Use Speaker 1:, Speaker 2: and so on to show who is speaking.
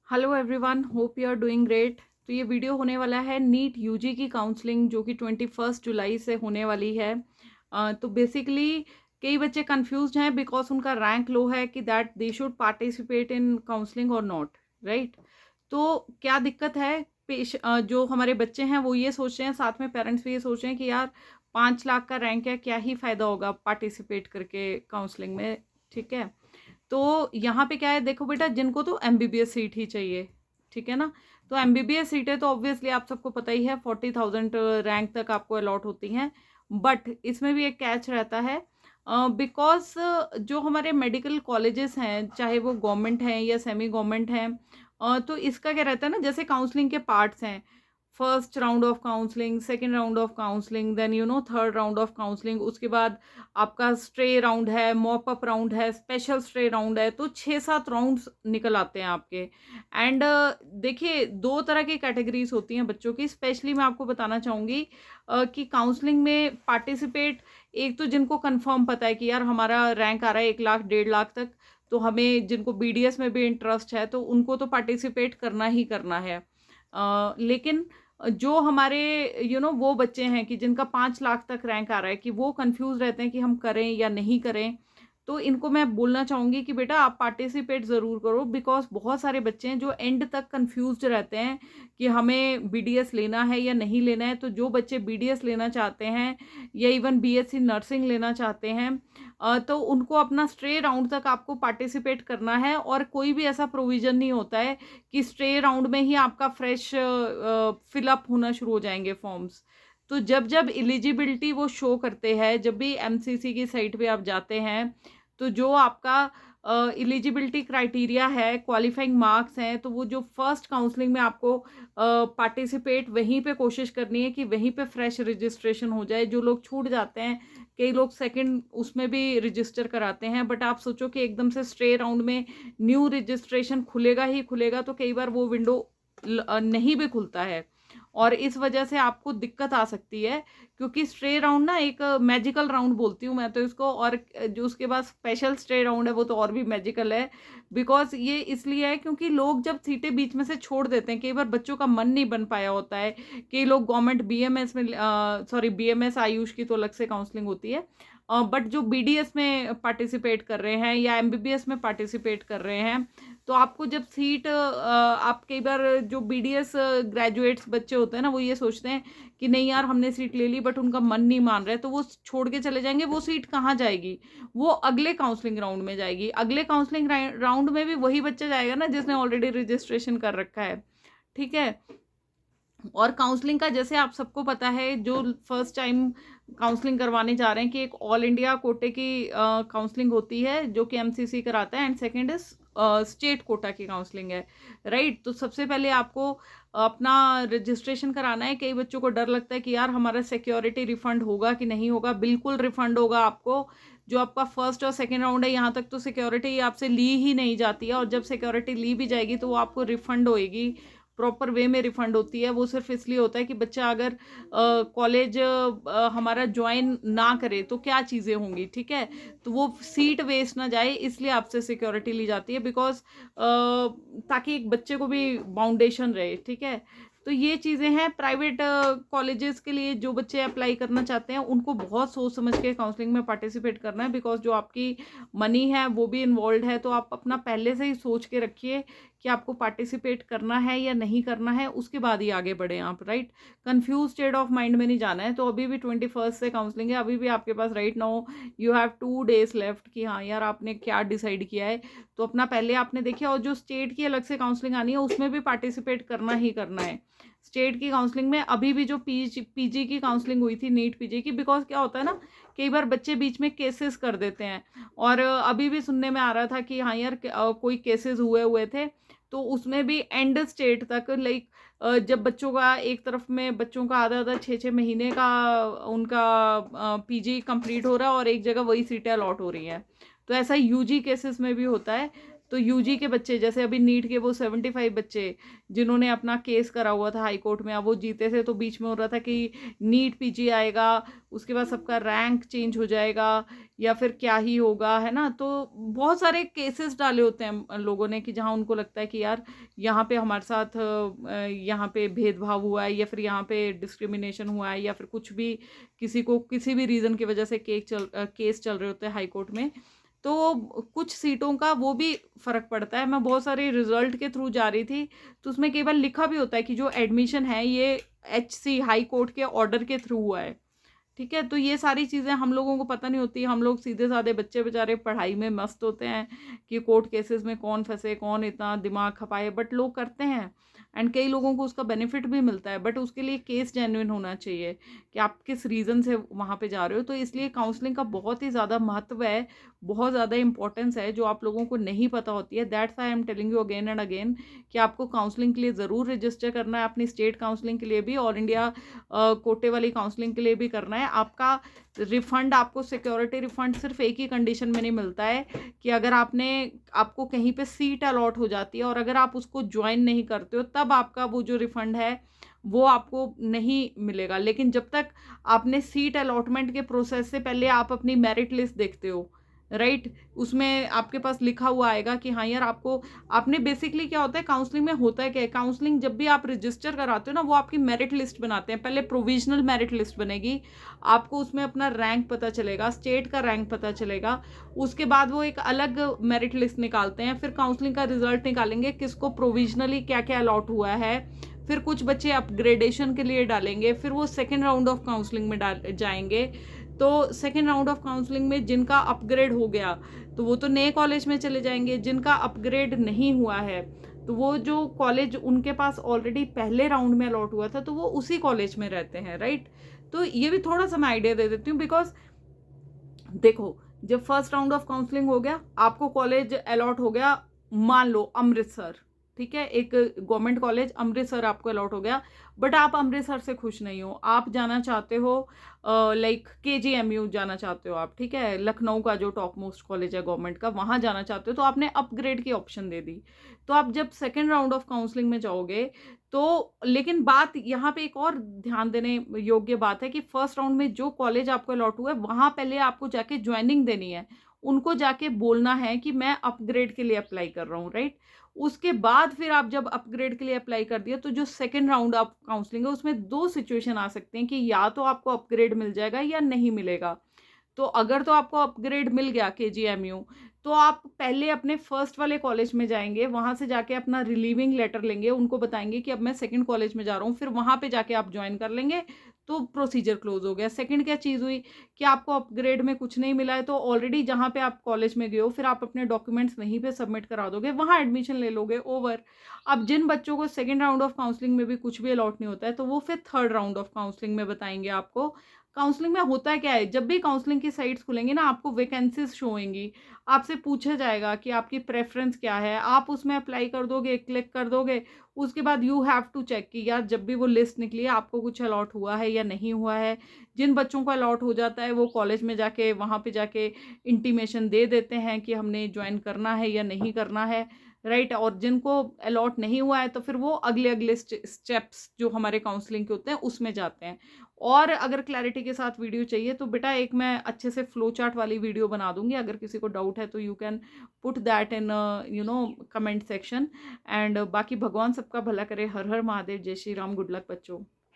Speaker 1: Hello everyone, hope you are doing great. तो ये video होने वाला है नीट यूजी की काउंसलिंग जो कि 21 जुलाई से होने वाली है। तो बेसिकली कई बच्चे कंफ्यूज हैं बिकॉज उनका रैंक लो है कि that they should participate in counselling और नॉट, राइट। तो क्या दिक्कत है, जो हमारे बच्चे हैं वो ये सोच रहे हैं, साथ में पेरेंट्स भी ये सोच रहे हैं कि यार 5 लाख का रैंक है, क्या ही फ़ायदा होगा पार्टिसिपेट करके काउंसलिंग में। ठीक है, तो यहाँ पे क्या है, देखो बेटा, जिनको तो एमबीबीएस सीट ही चाहिए, ठीक है ना। तो एमबीबीएस सीटें तो ऑब्वियसली आप सबको पता ही है 40,000 रैंक तक आपको अलॉट होती हैं। बट इसमें भी एक कैच रहता है, बिकॉज जो हमारे मेडिकल कॉलेजेस हैं, चाहे वो गवर्नमेंट हैं या सेमी गवर्नमेंट हैं, तो इसका क्या रहता है ना, जैसे काउंसलिंग के पार्ट्स हैं, first round of counselling, second round of counselling, then third round of counselling, उसके बाद आपका स्ट्रे राउंड है, मॉप अप राउंड है, स्पेशल स्ट्रे राउंड है। तो 6-7 राउंड्स निकल आते हैं आपके। एंड देखिए, दो तरह की कैटेगरीज होती हैं बच्चों की। स्पेशली मैं आपको बताना चाहूँगी कि काउंसलिंग में पार्टिसिपेट, एक तो जिनको कंफर्म पता है कि यार हमारा रैंक आ रहा है 1 लाख 1.5 लाख तक, तो हमें, जिनको बीडीएस में भी इंटरेस्ट है, तो उनको तो पार्टिसिपेट करना ही करना है। लेकिन जो हमारे वो बच्चे हैं कि जिनका 5 लाख तक रैंक आ रहा है, कि वो कंफ्यूज रहते हैं कि हम करें या नहीं करें, तो इनको मैं बोलना चाहूँगी कि बेटा आप पार्टिसिपेट ज़रूर करो। बिकॉज बहुत सारे बच्चे हैं जो एंड तक कंफ्यूज्ड रहते हैं कि हमें बीडीएस लेना है या नहीं लेना है। तो जो बच्चे बीडीएस लेना चाहते हैं या इवन बीएससी नर्सिंग लेना चाहते हैं, तो उनको अपना स्ट्रे राउंड तक आपको पार्टिसिपेट करना है। और कोई भी ऐसा प्रोविज़न नहीं होता है कि स्ट्रे राउंड में ही आपका फ्रेश फिलअप होना शुरू हो जाएंगे फॉर्म्स। तो जब जब एलिजिबिलिटी वो शो करते हैं, जब भी एमसीसी की साइट पे आप जाते हैं, तो जो आपका एलिजिबिलिटी क्राइटेरिया है, क्वालिफाइंग मार्क्स हैं, तो वो जो फर्स्ट काउंसलिंग में आपको पार्टिसिपेट, वहीं पे कोशिश करनी है कि वहीं पे फ्रेश रजिस्ट्रेशन हो जाए। जो लोग छूट जाते हैं, कई लोग सेकंड उसमें भी रजिस्टर कराते हैं, बट आप सोचो कि एकदम से स्ट्रे राउंड में न्यू रजिस्ट्रेशन खुलेगा ही खुलेगा, तो कई बार वो विंडो नहीं भी खुलता है, और इस वजह से आपको दिक्कत आ सकती है। क्योंकि स्ट्रे राउंड ना एक मैजिकल राउंड बोलती हूँ मैं तो इसको, और जो उसके बाद स्पेशल स्ट्रे राउंड है वो तो और भी मैजिकल है। बिकॉज ये इसलिए है क्योंकि लोग जब सीटें बीच में से छोड़ देते हैं, कई बार बच्चों का मन नहीं बन पाया होता है। कई लोग गवर्नमेंट बीएमएस में, सॉरी बीएमएस आयुष की तो अलग से काउंसलिंग होती है, बट जो बीडीएस में पार्टिसिपेट कर रहे हैं या एमबीबीएस में पार्टिसिपेट कर रहे हैं, तो आपको जब सीट, आप कई बार जो बीडीएस ग्रेजुएट्स बच्चे होते हैं ना, वो ये सोचते हैं कि नहीं यार हमने सीट ले ली, बट उनका मन नहीं मान रहा है, तो वो छोड़ के चले जाएंगे। वो सीट कहाँ जाएगी? वो अगले काउंसलिंग राउंड में जाएगी। अगले काउंसलिंग राउंड में भी वही बच्चा जाएगा ना जिसने ऑलरेडी रजिस्ट्रेशन कर रखा है। ठीक है। और काउंसलिंग का, जैसे आप सबको पता है, जो फर्स्ट टाइम काउंसलिंग करवाने जा रहे हैं, कि एक ऑल इंडिया कोटे की काउंसलिंग होती है जो कि एमसीसी कराता है, and second is state quota की काउंसलिंग है, राइट। तो सबसे पहले आपको अपना रजिस्ट्रेशन कराना है। कई बच्चों को डर लगता है कि यार हमारा सिक्योरिटी रिफंड होगा कि नहीं होगा। बिल्कुल रिफंड होगा आपको। जो आपका फर्स्ट और सेकेंड राउंड है, यहाँ तक तो सिक्योरिटी आपसे ली ही नहीं जाती है, और जब सिक्योरिटी ली भी जाएगी तो वो आपको रिफंड होएगी, प्रॉपर वे में रिफंड होती है। वो सिर्फ इसलिए होता है कि बच्चा अगर कॉलेज हमारा ज्वाइन ना करे तो क्या चीज़ें होंगी, ठीक है। तो वो सीट वेस्ट ना जाए, इसलिए आपसे सिक्योरिटी ली जाती है, बिकॉज ताकि एक बच्चे को भी बाउंडेशन रहे, ठीक है। तो ये चीज़ें हैं। प्राइवेट कॉलेजेस के लिए जो बच्चे अप्लाई करना चाहते हैं, उनको बहुत सोच समझ के काउंसलिंग में पार्टिसिपेट करना है, बिकॉज जो आपकी मनी है वो भी इन्वॉल्व है। तो आप अपना पहले से ही सोच के रखिए कि आपको पार्टिसिपेट करना है या नहीं करना है, उसके बाद ही आगे बढ़ें आप, right. Confuse state of mind में नहीं जाना है। तो अभी भी 21 से काउंसलिंग है, अभी भी आपके पास right now you have 2 days left कि हाँ यार आपने क्या डिसाइड किया है। तो अपना पहले आपने देखिए, और जो स्टेट की अलग से काउंसलिंग आनी है उसमें भी पार्टिसिपेट करना ही करना है। स्टेट की काउंसलिंग में अभी भी जो पीजी की काउंसलिंग हुई थी, नीट पीजी की, बिकॉज क्या होता है ना, कई बार बच्चे बीच में केसेस कर देते हैं। और अभी भी सुनने में आ रहा था कि हाँ यार कोई केसेस हुए हुए थे, तो उसमें भी एंड स्टेट तक, लाइक जब बच्चों का एक तरफ में, बच्चों का आधा आधा 6-6 महीने का उनका पीजी कंप्लीट हो रहा है, और एक जगह वही सीटें अलॉट हो रही हैं। तो ऐसा यूजी केसेस में भी होता है। तो यूजी के बच्चे, जैसे अभी नीट के वो 75 बच्चे जिन्होंने अपना केस करा हुआ था हाई कोर्ट में, अब वो जीते थे, तो बीच में हो रहा था कि नीट पीजी आएगा, उसके बाद सबका रैंक चेंज हो जाएगा या फिर क्या ही होगा, है ना। तो बहुत सारे केसेस डाले होते हैं लोगों ने कि जहाँ उनको लगता है कि यार यहाँ पे हमारे साथ यहाँ पे भेदभाव हुआ है, या फिर यहाँ पे डिस्क्रिमिनेशन हुआ है, या फिर कुछ भी, किसी को किसी भी रीज़न की वजह से केस चल रहे होते हैं हाई कोर्ट में। तो कुछ सीटों का वो भी फ़र्क पड़ता है। मैं बहुत सारे रिजल्ट के थ्रू जा रही थी, तो उसमें कई बार लिखा भी होता है कि जो एडमिशन है ये HC हाई कोर्ट के ऑर्डर के थ्रू हुआ है। ठीक है, तो ये सारी चीज़ें हम लोगों को पता नहीं होती। हम लोग सीधे साधे बच्चे बेचारे पढ़ाई में मस्त होते हैं कि कोर्ट केसेस में कौन फंसे, कौन इतना दिमाग खपाए, बट लोग करते हैं एंड कई लोगों को उसका बेनिफिट भी मिलता है, बट उसके लिए केस जेन्युइन होना चाहिए कि आप किस रीज़न से वहाँ पे जा रहे हो। तो इसलिए काउंसलिंग का बहुत ही ज़्यादा महत्व है, बहुत ज़्यादा इंपॉर्टेंस है, जो आप लोगों को नहीं पता होती है। That's I am telling you again and again कि आपको काउंसलिंग के लिए ज़रूर रजिस्टर करना है, अपनी स्टेट काउंसलिंग के लिए भी, ऑल इंडिया कोटे वाली काउंसलिंग के लिए भी करना है। आपका रिफंड, आपको सिक्योरिटी रिफंड सिर्फ एक ही कंडीशन में नहीं मिलता है कि अगर आपको कहीं पे सीट अलॉट हो जाती है और अगर आप उसको ज्वाइन नहीं करते हो, तब आपका वो जो रिफंड है वो आपको नहीं मिलेगा। लेकिन जब तक आपने सीट अलॉटमेंट के प्रोसेस से पहले आप अपनी मेरिट लिस्ट देखते हो, राइट, उसमें आपके पास लिखा हुआ आएगा कि हाँ यार आपने बेसिकली, क्या होता है काउंसलिंग में, होता है क्या है, काउंसलिंग जब भी आप रजिस्टर कराते हो ना, वो आपकी मेरिट लिस्ट बनाते हैं। पहले प्रोविजनल मेरिट लिस्ट बनेगी, आपको उसमें अपना रैंक पता चलेगा, स्टेट का रैंक पता चलेगा। उसके बाद वो एक अलग मेरिट लिस्ट निकालते हैं, फिर काउंसलिंग का रिजल्ट निकालेंगे किसको प्रोविजनली क्या क्या अलॉट हुआ है, फिर कुछ बच्चे अपग्रेडेशन के लिए डालेंगे, फिर वो सेकेंड राउंड ऑफ काउंसलिंग में जाएंगे। तो सेकेंड राउंड ऑफ काउंसलिंग में जिनका अपग्रेड हो गया तो वो तो नए कॉलेज में चले जाएंगे, जिनका अपग्रेड नहीं हुआ है तो वो जो कॉलेज उनके पास ऑलरेडी पहले राउंड में अलॉट हुआ था तो वो उसी कॉलेज में रहते हैं, राइट। तो ये भी थोड़ा सा मैं आइडिया दे देती हूँ, बिकॉज देखो, जब फर्स्ट राउंड ऑफ काउंसलिंग हो गया, आपको कॉलेज अलॉट हो गया, मान लो अमृतसर, ठीक है, एक गवर्नमेंट कॉलेज अमृतसर आपको अलॉट हो गया, बट आप अमृतसर से खुश नहीं हो, आप जाना चाहते हो लाइक KGMU जाना चाहते हो आप, ठीक है, लखनऊ का जो टॉप मोस्ट कॉलेज है गवर्नमेंट का, वहाँ जाना चाहते हो, तो आपने अपग्रेड की ऑप्शन दे दी। तो आप जब सेकेंड राउंड ऑफ काउंसलिंग में जाओगे तो, लेकिन बात यहाँ पे एक और ध्यान देने योग्य बात है कि फर्स्ट राउंड में जो कॉलेज आपको अलॉट हुआ है वहाँ पहले आपको जाके ज्वाइनिंग देनी है, उनको जाके बोलना है कि मैं अपग्रेड के लिए अप्लाई कर रहा हूँ, राइट। उसके बाद फिर आप जब अपग्रेड के लिए अप्लाई कर दिया तो जो सेकेंड राउंड ऑफ काउंसलिंग है उसमें दो सिचुएशन आ सकते हैं कि या तो आपको अपग्रेड मिल जाएगा या नहीं मिलेगा। तो अगर तो आपको अपग्रेड मिल गया KGMU, तो आप पहले अपने फर्स्ट वाले कॉलेज में जाएंगे, वहाँ से जाके अपना रिलीविंग लेटर लेंगे, उनको बताएंगे कि अब मैं सेकंड कॉलेज में जा रहा हूँ, फिर वहाँ पे जाके आप ज्वाइन कर लेंगे, तो प्रोसीजर क्लोज हो गया। सेकंड क्या चीज़ हुई कि आपको अपग्रेड में कुछ नहीं मिला है, तो ऑलरेडी जहाँ पे आप कॉलेज में गए हो फिर आप अपने डॉक्यूमेंट्स वहीं पे सबमिट करा दोगे, वहाँ एडमिशन ले लोगे, ओवर। अब जिन बच्चों को सेकेंड राउंड ऑफ काउंसलिंग में भी कुछ भी अलॉट नहीं होता है तो वो फिर थर्ड राउंड ऑफ काउंसलिंग में बताएंगे आपको। काउंसलिंग में होता है क्या है, जब भी काउंसलिंग की साइट्स खुलेंगी ना, आपको वैकेंसीज शो होंगी, आपसे पूछा जाएगा कि आपकी प्रेफरेंस क्या है, आप उसमें अप्लाई कर दोगे, क्लिक कर दोगे। उसके बाद यू हैव टू चेक कि यार जब भी वो लिस्ट निकली है आपको कुछ अलॉट हुआ है या नहीं हुआ है। जिन बच्चों को अलॉट हो जाता है वो कॉलेज में जाके, वहाँ पे जाके इंटीमेशन दे देते हैं कि हमने ज्वाइन करना है या नहीं करना है, राइट। और जिनको अलॉट नहीं हुआ है तो फिर वो अगले अगले स्टेप्स जो हमारे काउंसलिंग के होते हैं उसमें जाते हैं। और अगर क्लैरिटी के साथ वीडियो चाहिए तो बेटा एक मैं अच्छे से फ्लो चार्ट वाली वीडियो बना दूंगी, अगर किसी को डाउट है तो you can put that in comment section. And बाकी भगवान सबका भला करे। हर हर महादेव, जय श्री राम, गुड लक बच्चों।